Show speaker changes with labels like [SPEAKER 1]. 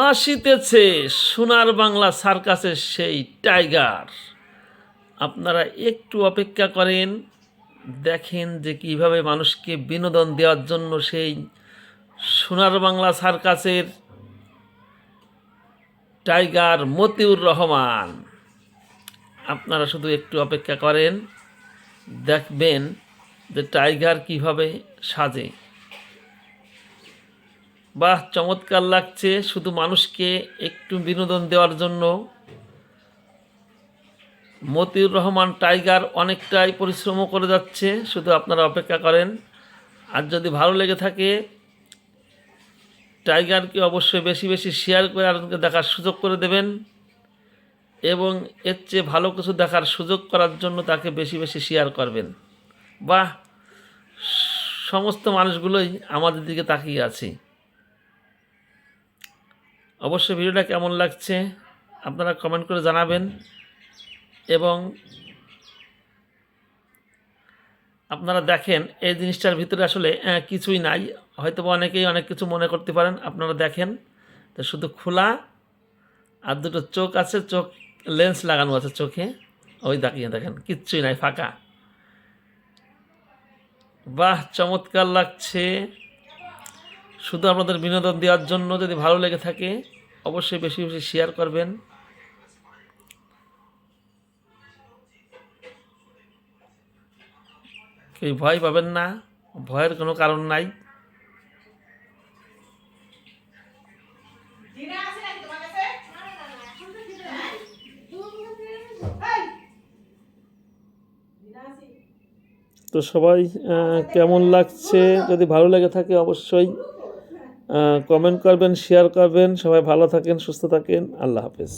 [SPEAKER 1] আসিতেছে সোনার বাংলা সার্কাসের সেই টাইগার। আপনারা একটু অপেক্ষা করেন, দেখেন যে কিভাবে মানুষকে বিনোদন দেওয়ার জন্য সেই সোনার বাংলা সার্কাসের টাইগার মতিউর রহমান। আপনারা শুধু একটু অপেক্ষা করেন, দেখবেন যে টাইগার কিভাবে সাজে। বাহ, চমৎকার লাগছে। শুধু মানুষকে একটু বিনোদন দেওয়ার জন্য মতিউর রহমান টাইগার অনেকটাই পরিশ্রমও করে যাচ্ছে। শুধু আপনারা অপেক্ষা করেন। আর যদি ভালো লেগে থাকে টাইগারকে অবশ্যই বেশি বেশি শেয়ার করে আরেকজনকে দেখার সুযোগ করে দেবেন, এবং এর চেয়ে ভালো কিছু দেখার সুযোগ করার জন্য তাকে বেশি বেশি শেয়ার করবেন। বাহ, সমস্ত মানুষগুলোই আমাদের দিকে তাকিয়ে আছে। অবশ্যই ভিডিওটা কেমন লাগছে আপনারা কমেন্ট করে জানাবেন, এবং আপনারা দেখেন এই জিনিসটার ভিতরে আসলে কিছুই নাই। হয়তো অনেকেই অনেক কিছু মনে করতে পারেন। আপনারা দেখেন তো শুধু খোলা আর দুটো চোখ আছে, চোখ লেন্স লাগানো আছে চোখে, ওই তাকিয়ে দেখেন, কিচ্ছুই নাই, ফাঁকা। বাহ, চমৎকার লাগছে। শুধু আপনাদের বিনোদন দেওয়ার জন্য। যদি ভালো লেগে থাকে অবশ্যই বেশি বেশি শেয়ার করবেন। কেউ ভয় পাবেন না, ভয়ের কোনো কারণ নাই। তো সবাই কেমন লাগছে, যদি ভালো লেগে থাকে অবশ্যই কমেন্ট করবেন, শেয়ার করবেন। সবাই ভালো থাকেন, সুস্থ থাকেন। আল্লাহ হাফেজ।